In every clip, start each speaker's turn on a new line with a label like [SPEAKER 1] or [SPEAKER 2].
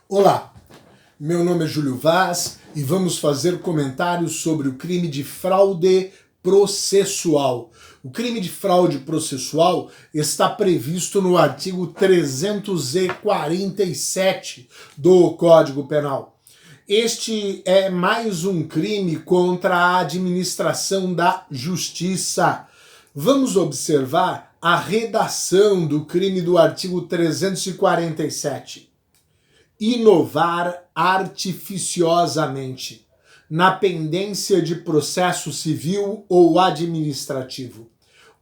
[SPEAKER 1] Olá, meu nome é Júlio Vaz e vamos fazer comentários sobre o crime de fraude processual. O crime de fraude processual está previsto no artigo 347 do Código Penal. Este é mais um crime contra a administração da justiça. Vamos observar a redação do crime do artigo 347. Inovar artificiosamente na pendência de processo civil ou administrativo,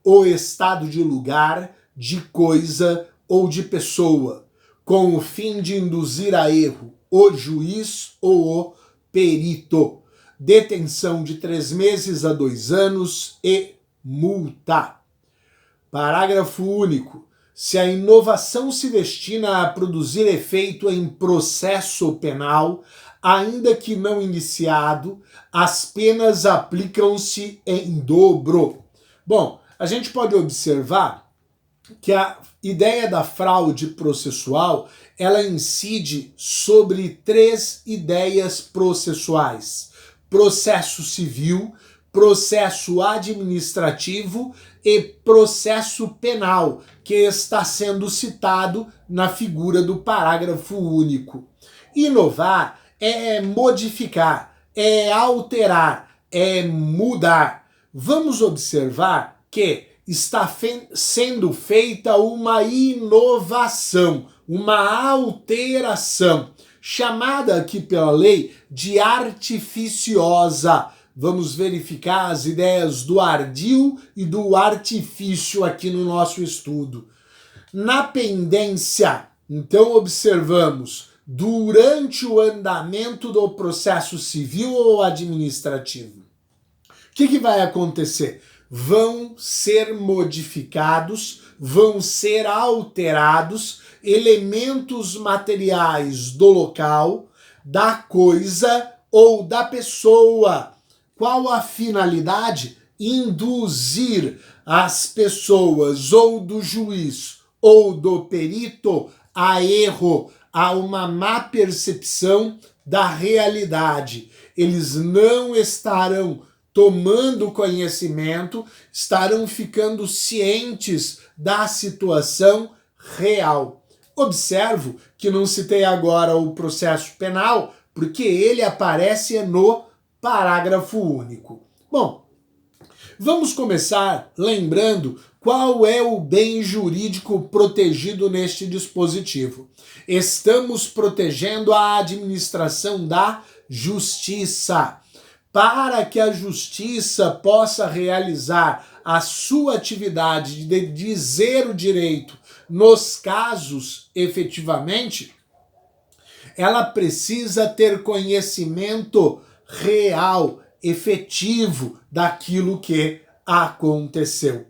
[SPEAKER 1] o estado de lugar, de coisa ou de pessoa, com o fim de induzir a erro o juiz ou o perito. Detenção de 3 meses a 2 anos e multa. Parágrafo único. Se a inovação se destina a produzir efeito em processo penal, ainda que não iniciado, as penas aplicam-se em dobro. Bom, a gente pode observar que a ideia da fraude processual, ela incide sobre 3 ideias processuais: processo civil, processo administrativo e processo penal, que está sendo citado na figura do parágrafo único. Inovar é modificar, é alterar, é mudar. Vamos observar que está sendo feita uma inovação, uma alteração, chamada aqui pela lei de artificiosa. Vamos verificar as ideias do ardil e do artifício aqui no nosso estudo. Na pendência, então observamos, durante o andamento do processo civil ou administrativo, o que vai acontecer? Vão ser modificados, vão ser alterados elementos materiais do local, da coisa ou da pessoa. Qual a finalidade? Induzir as pessoas ou do juiz ou do perito a erro, a uma má percepção da realidade. Eles não estarão tomando conhecimento, estarão ficando cientes da situação real. Observo que não citei agora o processo penal, porque ele aparece no parágrafo único. Bom, vamos começar lembrando qual é o bem jurídico protegido neste dispositivo. Estamos protegendo a administração da justiça. Para que a justiça possa realizar a sua atividade de dizer o direito nos casos efetivamente, ela precisa ter conhecimento real, efetivo daquilo que aconteceu.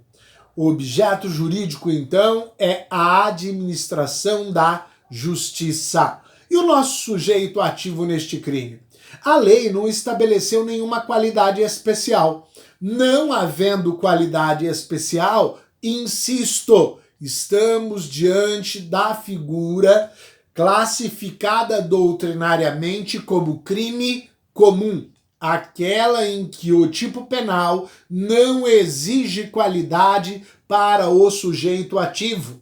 [SPEAKER 1] O objeto jurídico, então, é a administração da justiça. E o nosso sujeito ativo neste crime? A lei não estabeleceu nenhuma qualidade especial. Não havendo qualidade especial, insisto, estamos diante da figura classificada doutrinariamente como crime comum, aquela em que o tipo penal não exige qualidade para o sujeito ativo.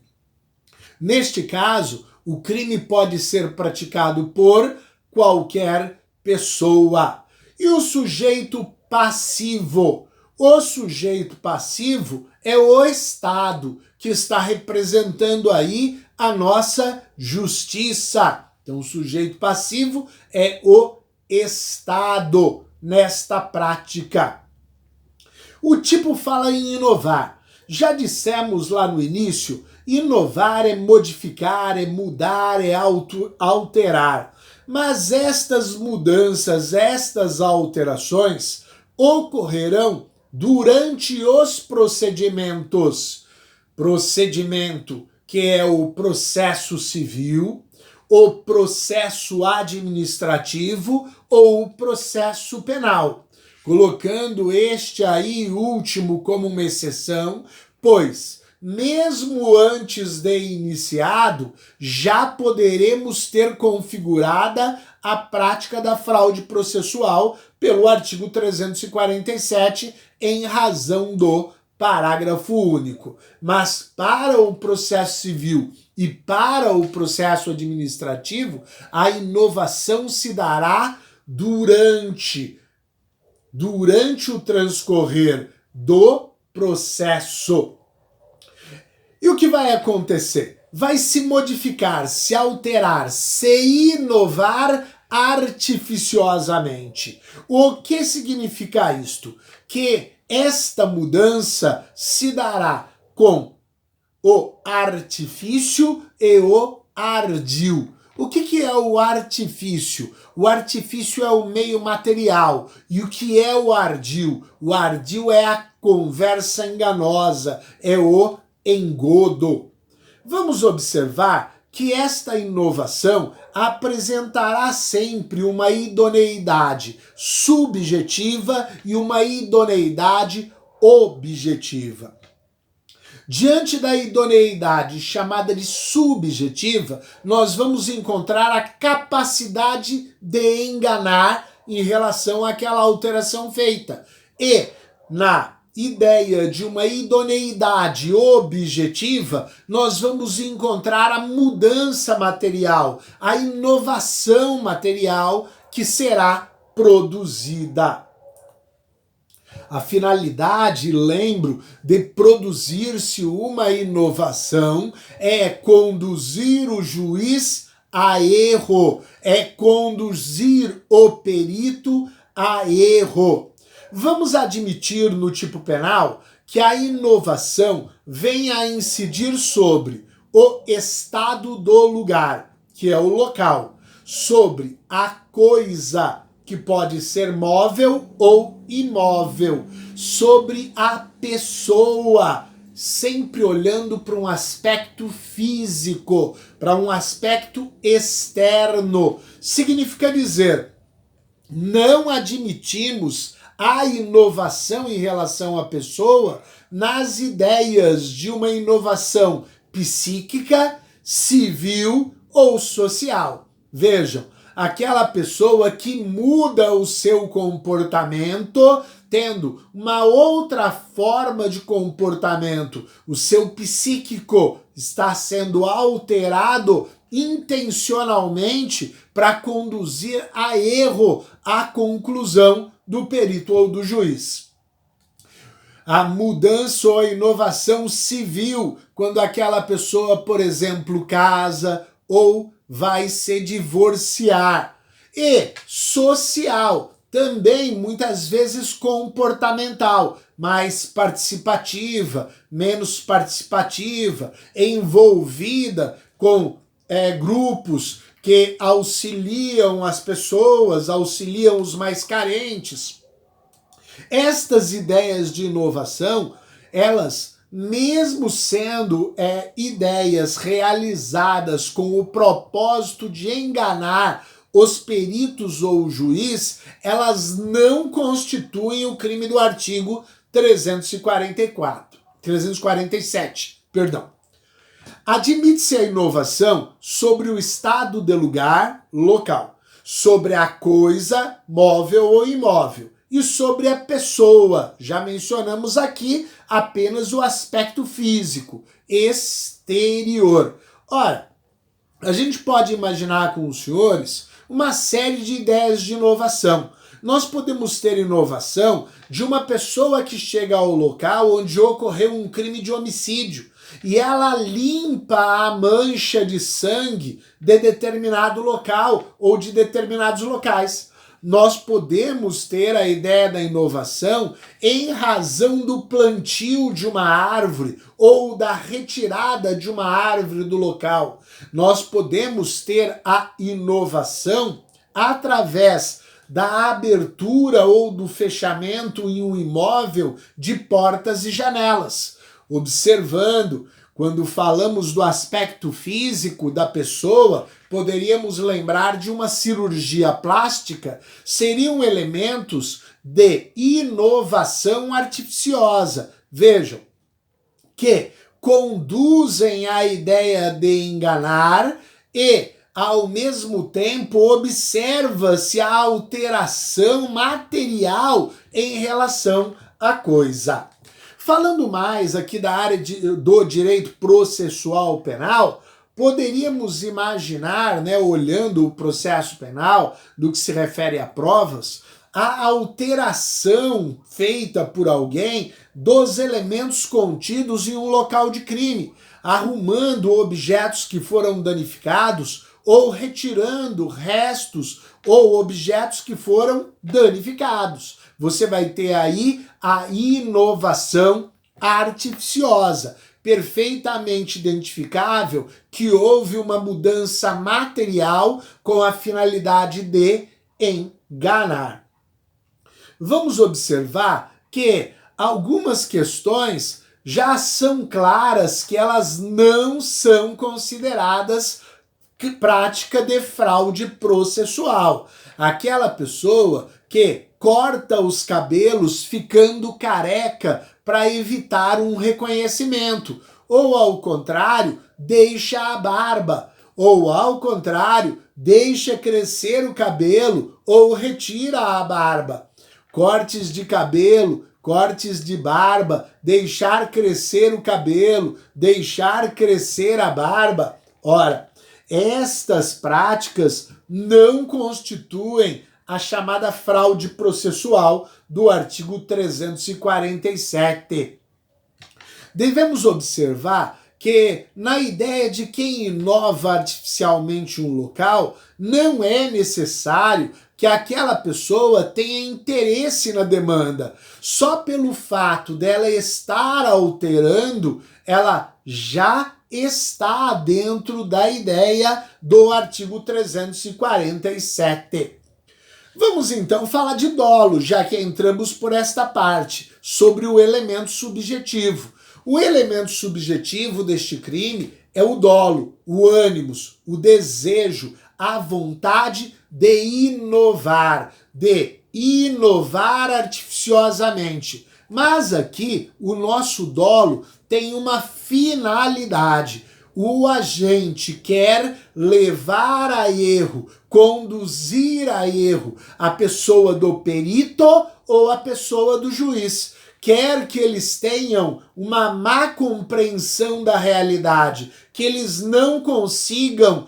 [SPEAKER 1] Neste caso, o crime pode ser praticado por qualquer pessoa. E o sujeito passivo? O sujeito passivo é o Estado, que está representando aí a nossa justiça. Então, o sujeito passivo é o Estado nesta prática. O tipo fala em inovar. Já dissemos lá no início, inovar é modificar, é mudar, é alterar. Mas estas mudanças, estas alterações ocorrerão durante os procedimentos. Procedimento que é o processo civil, o processo administrativo ou o processo penal, colocando este aí último como uma exceção, pois mesmo antes de iniciado, já poderemos ter configurada a prática da fraude processual pelo artigo 347, em razão do parágrafo único. Mas para o processo civil e para o processo administrativo, a inovação se dará durante o transcorrer do processo. E o que vai acontecer? Vai se modificar, se alterar, se inovar artificiosamente. O que significa isto? Que esta mudança se dará com o artifício e o ardil. O que é o artifício? O artifício é o meio material. E o que é o ardil? O ardil é a conversa enganosa, é o engodo. Vamos observar que esta inovação apresentará sempre uma idoneidade subjetiva e uma idoneidade objetiva. Diante da idoneidade chamada de subjetiva, nós vamos encontrar a capacidade de enganar em relação àquela alteração feita. E na ideia de uma idoneidade objetiva, nós vamos encontrar a mudança material, a inovação material que será produzida. A finalidade, lembro, de produzir-se uma inovação é conduzir o juiz a erro, é conduzir o perito a erro. Vamos admitir no tipo penal que a inovação venha a incidir sobre o estado do lugar, que é o local, sobre a coisa, que pode ser móvel ou imóvel, sobre a pessoa, sempre olhando para um aspecto físico, para um aspecto externo. Significa dizer, não admitimos a inovação em relação à pessoa nas ideias de uma inovação psíquica, civil ou social. Vejam, aquela pessoa que muda o seu comportamento, tendo uma outra forma de comportamento, o seu psíquico está sendo alterado intencionalmente para conduzir a erro a conclusão do perito ou do juiz. A mudança ou a inovação civil, quando aquela pessoa, por exemplo, casa ou vai se divorciar. E social, também muitas vezes comportamental, mais participativa, menos participativa, envolvida com grupos que auxiliam as pessoas, auxiliam os mais carentes. Estas ideias de inovação, elas, mesmo sendo ideias realizadas com o propósito de enganar os peritos ou o juiz, elas não constituem o crime do artigo 347. Admite-se a inovação sobre o estado de lugar, local, sobre a coisa, móvel ou imóvel, e sobre a pessoa. Já mencionamos aqui apenas o aspecto físico, exterior. Ora, a gente pode imaginar com os senhores uma série de ideias de inovação. Nós podemos ter inovação de uma pessoa que chega ao local onde ocorreu um crime de homicídio e ela limpa a mancha de sangue de determinado local ou de determinados locais. Nós podemos ter a ideia da inovação em razão do plantio de uma árvore ou da retirada de uma árvore do local. Nós podemos ter a inovação através da abertura ou do fechamento em um imóvel de portas e janelas. Observando, quando falamos do aspecto físico da pessoa, poderíamos lembrar de uma cirurgia plástica, seriam elementos de inovação artificiosa. Vejam que conduzem à ideia de enganar e, ao mesmo tempo, observa-se a alteração material em relação à coisa. Falando mais aqui da área do direito processual penal, poderíamos imaginar, olhando o processo penal, do que se refere a provas, a alteração feita por alguém dos elementos contidos em um local de crime, arrumando objetos que foram danificados ou retirando restos ou objetos que foram danificados. Você vai ter aí a inovação artificiosa, perfeitamente identificável que houve uma mudança material com a finalidade de enganar. Vamos observar que algumas questões já são claras que elas não são consideradas prática de fraude processual. Aquela pessoa que corta os cabelos ficando careca para evitar um reconhecimento, ou ao contrário, deixa a barba, ou ao contrário, deixa crescer o cabelo ou retira a barba. Cortes de cabelo, cortes de barba, deixar crescer o cabelo, deixar crescer a barba. Ora, estas práticas não constituem a chamada fraude processual do artigo 347. Devemos observar que, na ideia de quem inova artificialmente um local, não é necessário que aquela pessoa tenha interesse na demanda. Só pelo fato dela estar alterando, ela já está dentro da ideia do artigo 347. Vamos então falar de dolo, já que entramos por esta parte, sobre o elemento subjetivo. O elemento subjetivo deste crime é o dolo, o ânimos, o desejo, a vontade de inovar artificiosamente. Mas aqui o nosso dolo tem uma finalidade. O agente quer levar a erro, conduzir a erro a pessoa do perito ou a pessoa do juiz. Quer que eles tenham uma má compreensão da realidade, que eles não consigam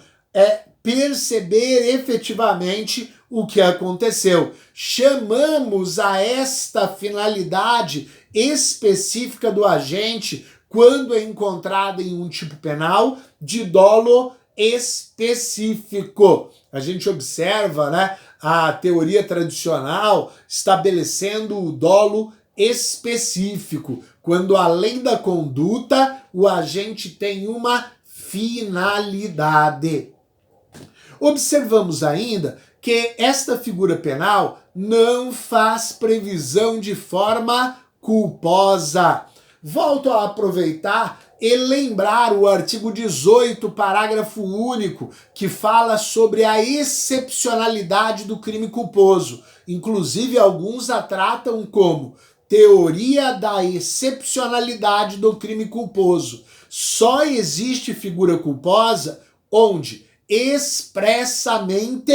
[SPEAKER 1] perceber efetivamente o que aconteceu. Chamamos a esta finalidade específica do agente, quando é encontrada em um tipo penal, de dolo específico. A gente observa, a teoria tradicional estabelecendo o dolo específico, quando além da conduta, o agente tem uma finalidade. Observamos ainda que esta figura penal não faz previsão de forma culposa. Volto a aproveitar e lembrar o artigo 18, parágrafo único, que fala sobre a excepcionalidade do crime culposo. Inclusive, alguns a tratam como teoria da excepcionalidade do crime culposo. Só existe figura culposa onde expressamente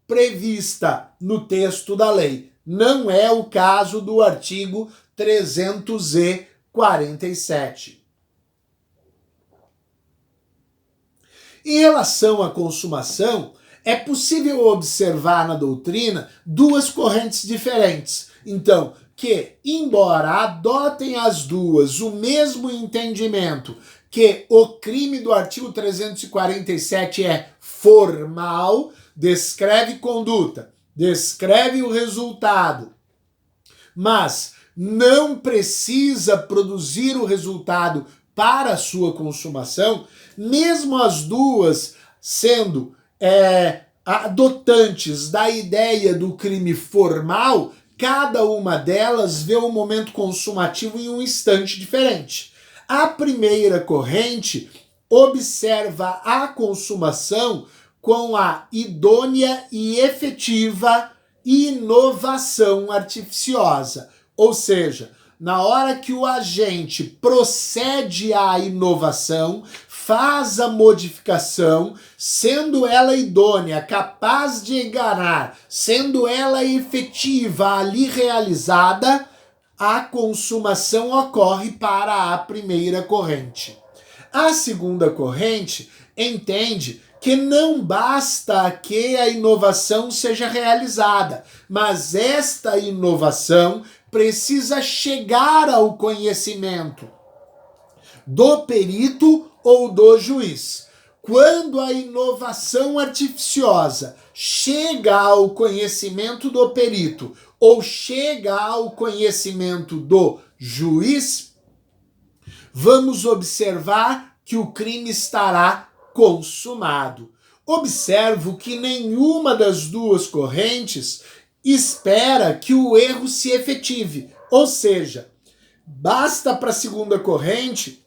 [SPEAKER 1] prevista no texto da lei. Não é o caso do artigo 347. Em relação à consumação, é possível observar na doutrina duas correntes diferentes. Então, que, embora adotem as duas o mesmo entendimento que o crime do artigo 347 é formal, descreve conduta, descreve o resultado, mas não precisa produzir o resultado para a sua consumação, mesmo as duas sendo adotantes da ideia do crime formal, cada uma delas vê o momento consumativo em um instante diferente. A primeira corrente observa a consumação com a idônea e efetiva inovação artificiosa, ou seja, na hora que o agente procede à inovação, faz a modificação, sendo ela idônea, capaz de enganar, sendo ela efetiva ali realizada, a consumação ocorre para a primeira corrente. A segunda corrente entende que não basta que a inovação seja realizada, mas esta inovação precisa chegar ao conhecimento do perito ou do juiz. Quando a inovação artificiosa chega ao conhecimento do perito ou chega ao conhecimento do juiz, vamos observar que o crime estará consumado. Observo que nenhuma das duas correntes espera que o erro se efetive, ou seja, basta para a segunda corrente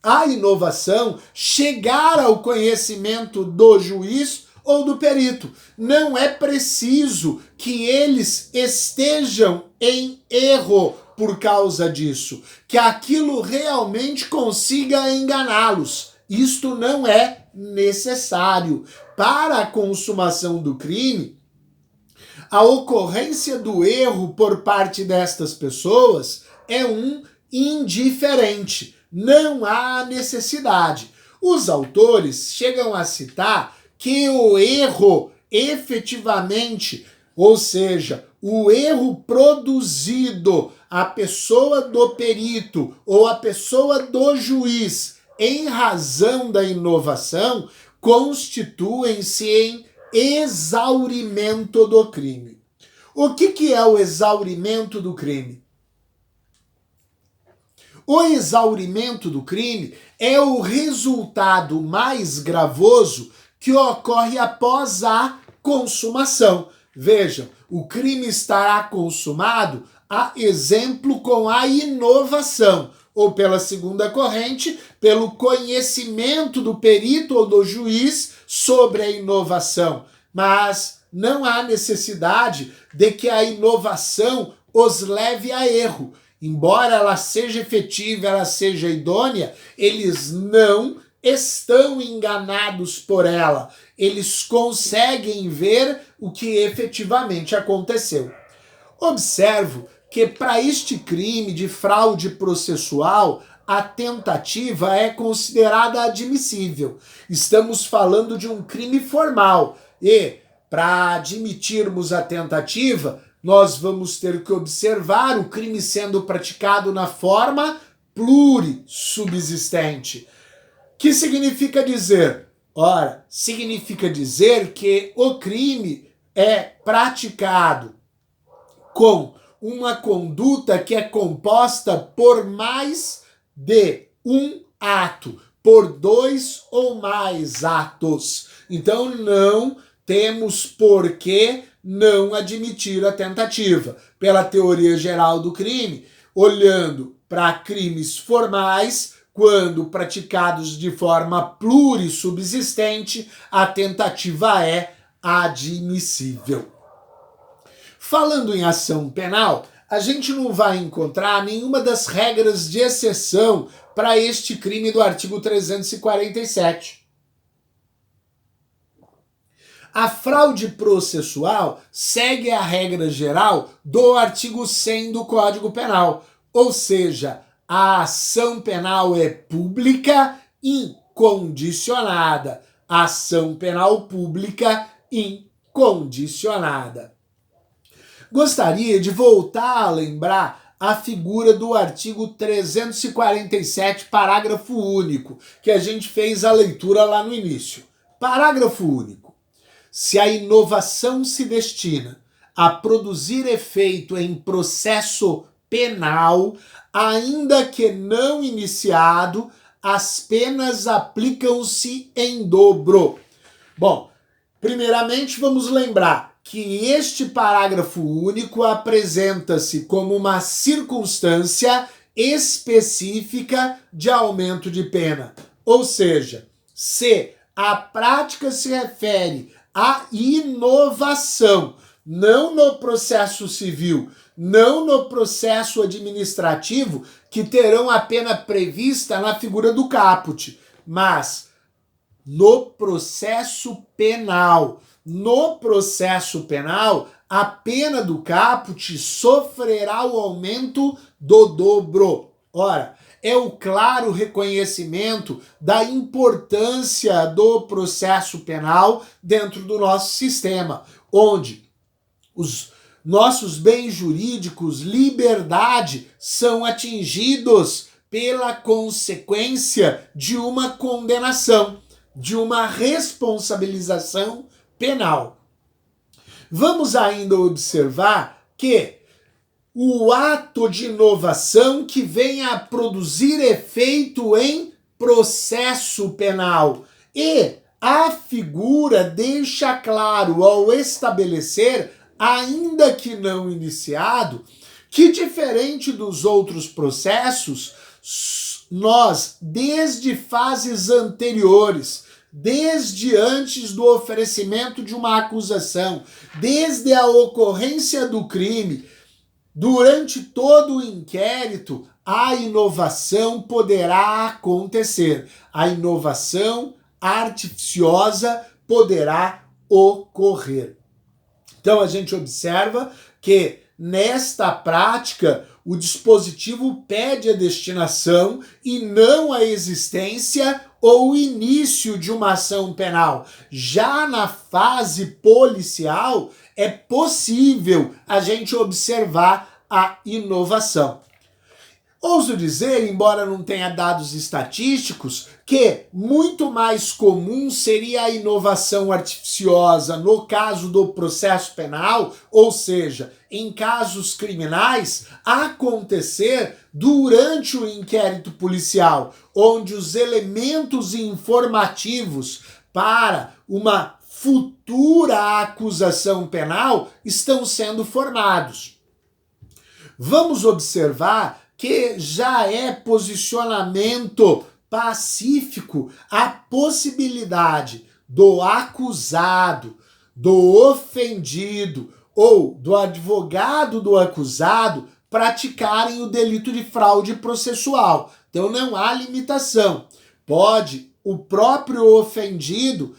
[SPEAKER 1] a inovação chegar ao conhecimento do juiz ou do perito. Não é preciso que eles estejam em erro por causa disso, que aquilo realmente consiga enganá-los. Isto não é necessário. Para a consumação do crime, a ocorrência do erro por parte destas pessoas é um indiferente. Não há necessidade. Os autores chegam a citar que o erro efetivamente, ou seja, o erro produzido a pessoa do perito ou a pessoa do juiz em razão da inovação, constituem-se em exaurimento do crime. O que é o exaurimento do crime? O exaurimento do crime é o resultado mais gravoso que ocorre após a consumação. Vejam, o crime estará consumado, a exemplo, com a inovação, ou pela segunda corrente, pelo conhecimento do perito ou do juiz sobre a inovação. Mas não há necessidade de que a inovação os leve a erro. Embora ela seja efetiva, ela seja idônea, eles não estão enganados por ela. Eles conseguem ver o que efetivamente aconteceu. Observo que para este crime de fraude processual, a tentativa é considerada admissível. Estamos falando de um crime formal e, para admitirmos a tentativa, nós vamos ter que observar o crime sendo praticado na forma plurissubsistente. Que significa dizer? Ora, significa dizer que o crime é praticado com uma conduta que é composta por mais de um ato, por 2 ou mais atos. Então não temos por que não admitir a tentativa. Pela teoria geral do crime, olhando para crimes formais, quando praticados de forma plurissubsistente, a tentativa é admissível. Falando em ação penal, a gente não vai encontrar nenhuma das regras de exceção para este crime do artigo 347. A fraude processual segue a regra geral do artigo 100 do Código Penal, ou seja, a ação penal é pública incondicionada. Ação penal pública incondicionada. Gostaria de voltar a lembrar a figura do artigo 347, parágrafo único, que a gente fez a leitura lá no início. Parágrafo único. Se a inovação se destina a produzir efeito em processo penal, ainda que não iniciado, as penas aplicam-se em dobro. Bom, primeiramente vamos lembrar que este parágrafo único apresenta-se como uma circunstância específica de aumento de pena. Ou seja, se a prática se refere à inovação não no processo civil, não no processo administrativo, que terão a pena prevista na figura do caput, mas no processo penal. No processo penal, a pena do caput sofrerá o aumento do dobro. Ora, é o claro reconhecimento da importância do processo penal dentro do nosso sistema, onde os nossos bens jurídicos, liberdade, são atingidos pela consequência de uma condenação, de uma responsabilização penal. Vamos ainda observar que o ato de inovação que vem a produzir efeito em processo penal. E a figura deixa claro ao estabelecer, ainda que não iniciado, que diferente dos outros processos, nós, desde fases anteriores, desde antes do oferecimento de uma acusação, desde a ocorrência do crime, durante todo o inquérito, a inovação poderá acontecer. A inovação artificiosa poderá ocorrer. Então a gente observa que nesta prática o dispositivo pede a destinação e não a existência ou o início de uma ação penal. Já na fase policial, é possível a gente observar a inovação. Ouso dizer, embora não tenha dados estatísticos, que muito mais comum seria a inovação artificiosa no caso do processo penal, ou seja, em casos criminais, acontecer durante o inquérito policial, onde os elementos informativos para uma futura acusação penal estão sendo formados. Vamos observar que já é posicionamento pacífico a possibilidade do acusado, do ofendido ou do advogado do acusado praticarem o delito de fraude processual. Então não há limitação. Pode o próprio ofendido,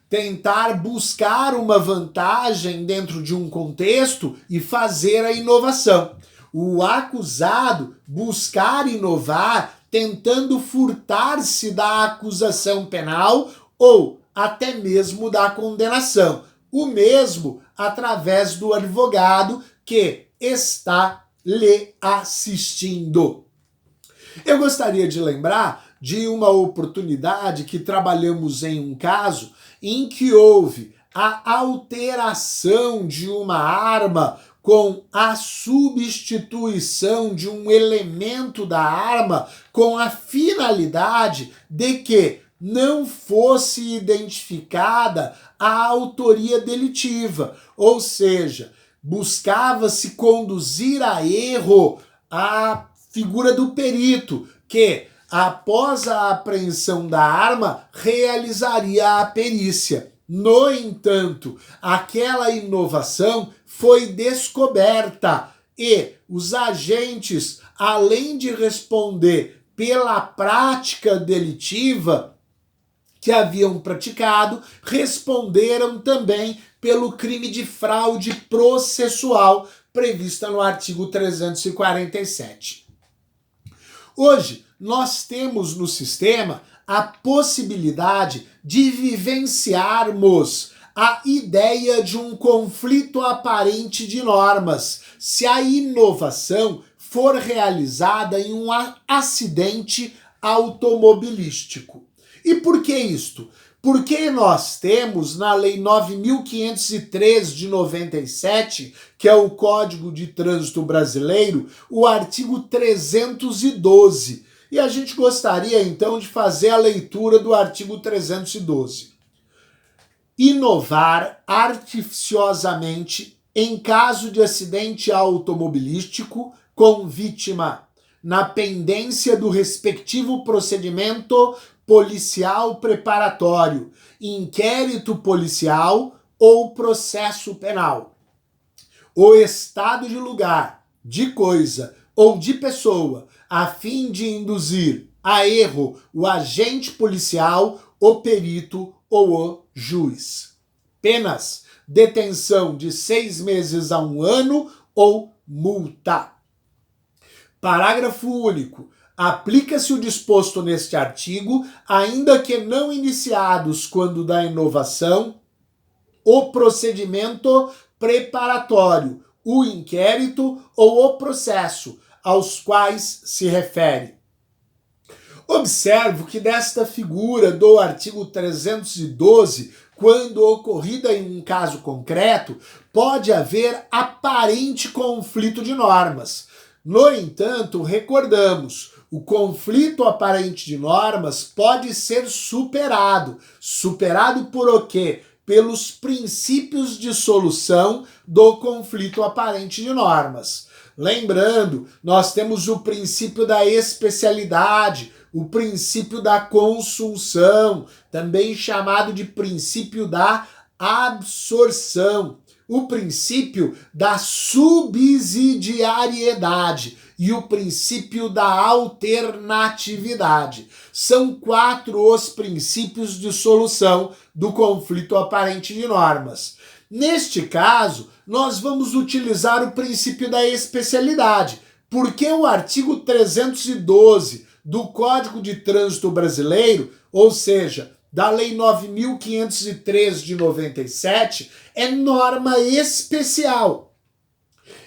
[SPEAKER 1] tentar buscar uma vantagem dentro de um contexto e fazer a inovação. O acusado buscar inovar tentando furtar-se da acusação penal ou até mesmo da condenação. O mesmo através do advogado que está lhe assistindo. Eu gostaria de lembrar de uma oportunidade que trabalhamos em um caso em que houve a alteração de uma arma com a substituição de um elemento da arma com a finalidade de que não fosse identificada a autoria delitiva, ou seja, buscava-se conduzir a erro a figura do perito, que após a apreensão da arma realizaria a perícia. No entanto, aquela inovação foi descoberta e os agentes, além de responder pela prática delitiva que haviam praticado, responderam também pelo crime de fraude processual prevista no artigo 347. Hoje, nós temos no sistema a possibilidade de vivenciarmos a ideia de um conflito aparente de normas, se a inovação for realizada em um acidente automobilístico. E por que isto? Porque nós temos na Lei 9.503 de 97, que é o Código de Trânsito Brasileiro, o artigo 312. E a gente gostaria então de fazer a leitura do artigo 312. Inovar artificiosamente em caso de acidente automobilístico com vítima na pendência do respectivo procedimento policial preparatório, inquérito policial ou processo penal. O estado de lugar, de coisa ou de pessoa, a fim de induzir a erro o agente policial, o perito ou o juiz. Penas: detenção de 6 meses a 1 ano ou multa. Parágrafo único. Aplica-se o disposto neste artigo, ainda que não iniciados quando da inovação, o procedimento preparatório, o inquérito ou o processo aos quais se refere. Observo que desta figura do artigo 312, quando ocorrida em um caso concreto, pode haver aparente conflito de normas. No entanto, recordamos, o conflito aparente de normas pode ser superado. Superado por o quê? Pelos princípios de solução do conflito aparente de normas. Lembrando, nós temos o princípio da especialidade, o princípio da consunção, também chamado de princípio da absorção, o princípio da subsidiariedade e o princípio da alternatividade. São 4 os princípios de solução do conflito aparente de normas. Neste caso, nós vamos utilizar o princípio da especialidade, porque o artigo 312 do Código de Trânsito Brasileiro, ou seja, da Lei 9.503 de 97, é norma especial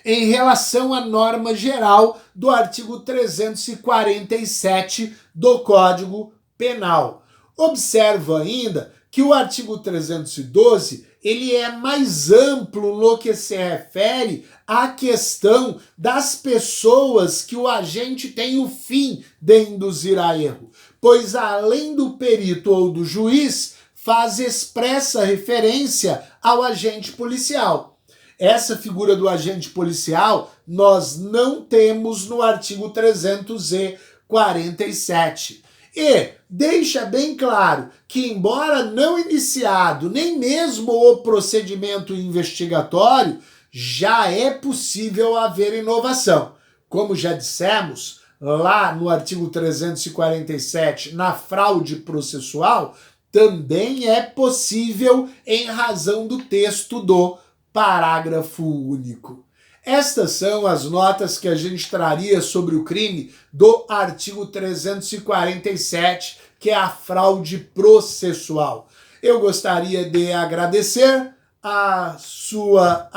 [SPEAKER 1] em relação à norma geral do artigo 347 do Código Penal. Observo ainda que o artigo 312 ele é mais amplo no que se refere à questão das pessoas que o agente tem o fim de induzir a erro, pois além do perito ou do juiz, faz expressa referência ao agente policial. Essa figura do agente policial nós não temos no artigo 347. E deixa bem claro que, embora não iniciado nem mesmo o procedimento investigatório, já é possível haver inovação. Como já dissemos, lá no artigo 347, na fraude processual, também é possível em razão do texto do parágrafo único. Estas são as notas que a gente traria sobre o crime do artigo 347, que é a fraude processual. Eu gostaria de agradecer a sua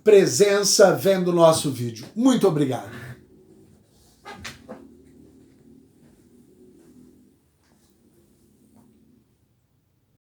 [SPEAKER 1] presença vendo o nosso vídeo. Muito obrigado.